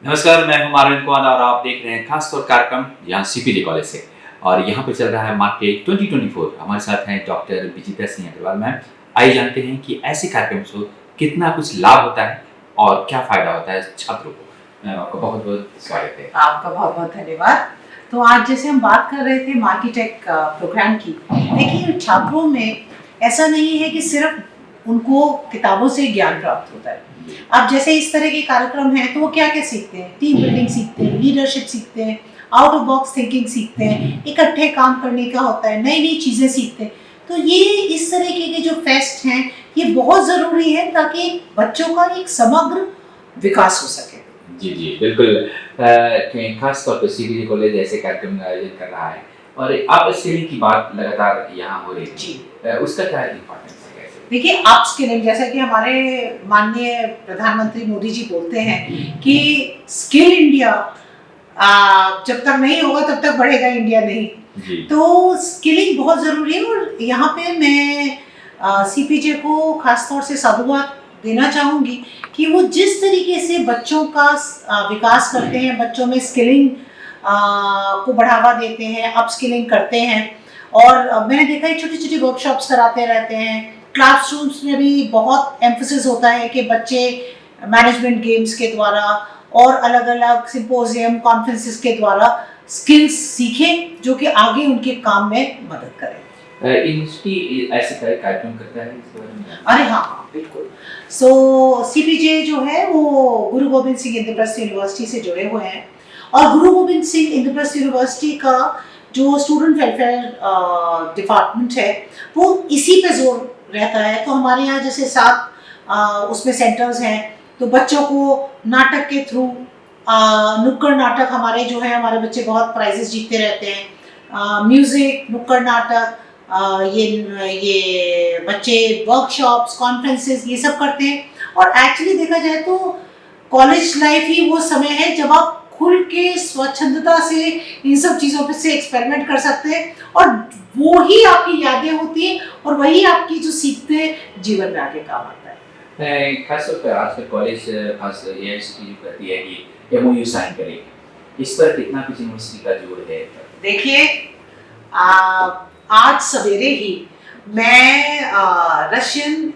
नमस्कार, मैं हूं मारविंद कुमार और आप देख रहे हैं खास तौर कार्यक्रम यहाँ सीपीजे कॉलेज से। और यहाँ पे चल रहा है मार्केट 2024। हमारे साथ हैं डॉक्टर विजिता सिंह अग्रवाल मैम। आइए जानते हैं कि ऐसे कार्यक्रम से कितना कुछ लाभ होता है और क्या फायदा होता है छात्रों को। मैम, आपका बहुत बहुत स्वागत है। आपका बहुत बहुत धन्यवाद। तो आज जैसे हम बात कर रहे थे मार्केटेक प्रोग्राम की, देखिए छात्रों में ऐसा नहीं है कि सिर्फ उनको किताबों से ज्ञान प्राप्त होता है। अब जैसे इस तरह के कार्यक्रम हैं तो वो क्या क्या सीखते हैं? टीम बिल्डिंग सीखते हैं, लीडरशिप सीखते हैं, आउट ऑफ बॉक्स थिंकिंग सीखते हैं, इकट्ठे काम करने का होता है, नई नई चीज़ें सीखते हैं। तो ये इस तरीके के जो फेस्ट हैं ये बहुत ज़रूरी है ताकि बच्चों का एक समग्र विकास हो सके। जी जी बिल्कुल। खास तौर पर सीपीजे कॉलेज ऐसे कार्यक्रम का आयोजन कर रहा है और आप स्किलिंग की बात लगातार यहाँ हो रही है जी, उसका क्या इम्पोर्टेंस है? देखिए अपस्किलिंग, जैसा कि हमारे माननीय प्रधानमंत्री मोदी जी बोलते हैं कि स्किल इंडिया जब तक नहीं होगा तब तक बढ़ेगा इंडिया नहीं। जी तो स्किलिंग बहुत ज़रूरी है और यहाँ पे मैं सीपीजे को खासतौर से साधुवाद देना चाहूँगी कि वो जिस तरीके से बच्चों का विकास करते हैं, बच्चों में स्किलिंग को बढ़ावा देते हैं, अपस्किलिंग करते हैं। और मैंने देखा है छोटी छोटी वर्कशॉप्स कराते रहते हैं। क्लासरूम्स में भी बहुत एम्फोसिस होता है कि बच्चे मैनेजमेंट गेम्स के द्वारा और अलग अलग सिंपोजियम कॉन्फ्रेंसेस के द्वारा स्किल्स सीखें जो कि आगे उनके काम में मदद करें। यूनिवर्सिटी ऐसे कार्यक्रम करता है इस बारे में? अरे हाँ बिल्कुल। सीपीजे जो है वो गुरु गोबिंद सिंह इंद्रप्रस्थ यूनिवर्सिटी से जुड़े हुए हैं और गुरु गोबिंद सिंह इंद्रप्रस्थ यूनिवर्सिटी का जो स्टूडेंट वेलफेयर डिपार्टमेंट है वो इसी पे जोर रहता है। तो हमारे यहाँ जैसे 7 उसमें सेंटर्स हैं, तो बच्चों को नाटक के थ्रू नुक्कड़ नाटक, हमारे जो है हमारे बच्चे बहुत प्राइजेस जीतते रहते हैं। म्यूज़िक, नुक्कड़ नाटक, ये बच्चे वर्कशॉप्स कॉन्फ्रेंसेस ये सब करते हैं। और एक्चुअली देखा जाए तो कॉलेज लाइफ ही वो समय है जब आप खुल के स्वच्छंदता से इन सब चीज़ों पे से एक्सपेरिमेंट कर सकते हैं और वो ही आपकी यादें होती हैं और वही आपकी जो सीखते हैं जीवन में आगे काम आता है। खास तौर पर आजकल कॉलेज खास यूनिवर्सिटी जो कहती है कि एमओयू साइन करेगी, इस पर कितना कुछ यूनिवर्सिटी का जोर है? देखिए आज सवेरे ही मैं रशियन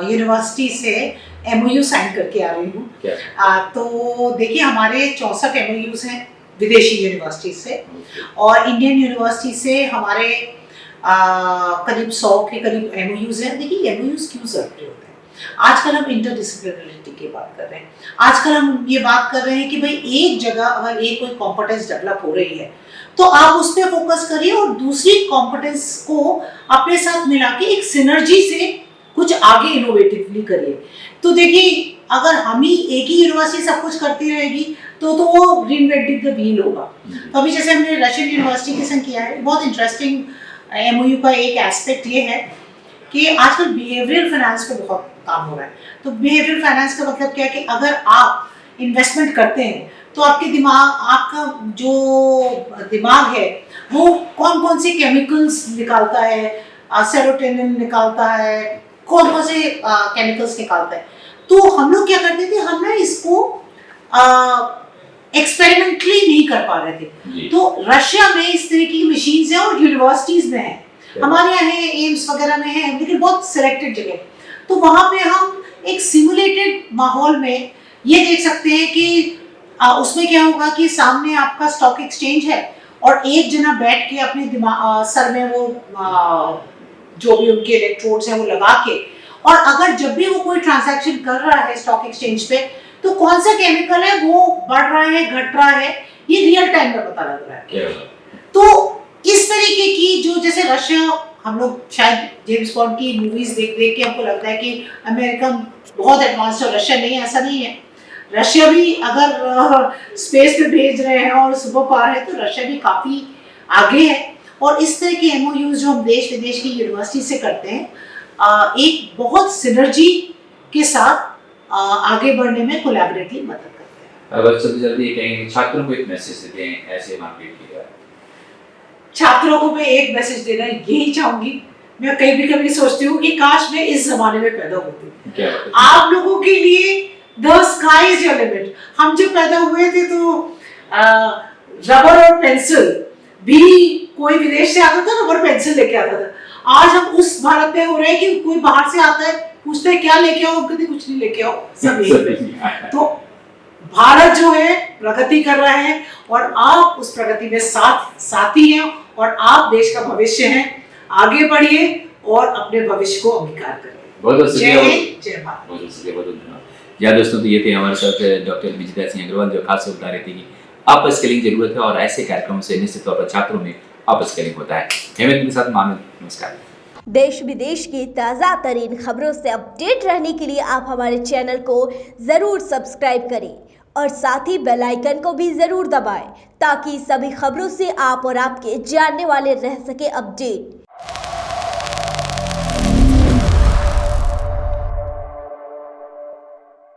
यूनिवर्सिटी से एमओयू साइन करके आ रही हूँ। तो देखिए हमारे 64 एमओयूज हैं विदेशी यूनिवर्सिटी से और इंडियन यूनिवर्सिटी से हमारे करीब 100 के करीब एमओयूज हैं। देखिए एमओयूज क्यों जरूरी होते हैं? आजकल हम इंटरडिसिप्लिनरिटी की बात कर रहे हैं। आजकल हम ये बात कर रहे हैं कि भाई एक जगह अगर एक कोई कॉम्पिटेंस डेवलप हो रही है तो आप उस पर फोकस करिए और दूसरी कॉम्पिटेंस को अपने साथ मिला के एक सिनर्जी से कुछ आगे इनोवेटिवली करिए। तो देखिए अगर हम ही एक ही यूनिवर्सिटी सब कुछ करती रहेगी तो वो रीइन्वेंटिंग द व्हील होगा। तो अभी जैसे हमने रशियन यूनिवर्सिटी के संग किया है, बहुत इंटरेस्टिंग एमओयू का एक एस्पेक्ट ये है कि आजकल बिहेवियरल फाइनेंस पे बहुत काम हो रहा है। तो बिहेवियरल फाइनेंस का मतलब क्या है कि अगर आप इन्वेस्टमेंट करते हैं तो आपका जो दिमाग है वो कौन कौन से केमिकल्स निकालता है, सेरोटोनिन निकालता है, कौन कौन से केमिकल्स निकालता है। तो हम लोग क्या करते थे, हम ना इसको एक्सपेरिमेंटली नहीं कर पा रहे थे। तो रशिया में इस तरह की मशीन्स हैं और यूनिवर्सिटीज में है, हमारे यहाँ है, एम्स वगैरह में है, लेकिन बहुत सिलेक्टेड जगह। तो वहाँ पे हम एक सिमुलेटेड माहौल में ये देख सकते हैं कि उसमें क्या होगा कि सामने आपका स्टॉक एक्सचेंज है और एक जना बैठ के अपने दिमाग सर में वो जो भी उनके इलेक्ट्रोड्स हैं वो लगा के, और अगर जब भी वो कोई ट्रांजैक्शन कर रहा है स्टॉक एक्सचेंज पे तो कौन सा केमिकल है वो बढ़ रहा है घट रहा है ये रियल टाइम में पता लग रहा है। तो इस तरीके की जो जैसे रशिया, हम लोग शायद जेम्स बॉन्ड की मूवीज देख देख के हमको लगता है कि अमेरिका बहुत एडवांस है, रशिया नहीं है, ऐसा नहीं है। रशिया भी अगर स्पेस पे भेज रहे हैं और सुपर पावर है तो रशिया भी काफ़ी आगे है। और इस तरह के एमओयूज जो हम देश विदेश की यूनिवर्सिटी से करते हैं एक बहुत सिनर्जी के साथ आगे बढ़ने में कोलैबोरेटली मदद करते हैं। अब सबसे जल्दी कहेंगे छात्रों को एक मैसेज देते हैं ऐसे मार्केट की बात। छात्रों को मैं एक मैसेज देना यही चाहूंगी, मैं कभी सोचती हूँ कि काश मैं इस जमाने में पैदा होती। आप लोगों के लिए the sky is your limit. हम जब पैदा हुए थे तो रबर और पेंसिल भी, कोई विदेश से आता था रबर पेंसिल लेके आता था। आज हम उस भारत में हो रहे हैं कि कोई बाहर से आता है, पूछते हैं क्या लेके आओ, कहते कुछ नहीं लेके आओ, सब यही। तो भारत जो है प्रगति कर रहा है और आप उस प्रगति में साथी हैं और आप देश का भविष्य हैं। आगे बढ़िए और अपने भविष्य को अंगीकार करिए। बहुत बहुत शुक्रिया। जय हिंद, जय भारत। बहुत शुक्रिया, बहुत धन्यवाद। या दोस्तों, तो ये थे हमारे साथ डॉक्टर विजिता सिंह अग्रवाल, जो खास बता रही थी कि अप स्किलिंग जरूरत है और ऐसे कार्यक्रम से निश्चित तौर पर छात्रों में अप स्किलिंग होता है। हेमंत के साथ मामूद, नमस्कार। देश विदेश की ताज़ा तरीन खबरों से अपडेट रहने के लिए आप हमारे चैनल को ज़रूर सब्सक्राइब करें और साथ ही बेल आइकन को भी ज़रूर दबाएं ताकि सभी खबरों से आप और आपके जानने वाले रह सके अपडेट।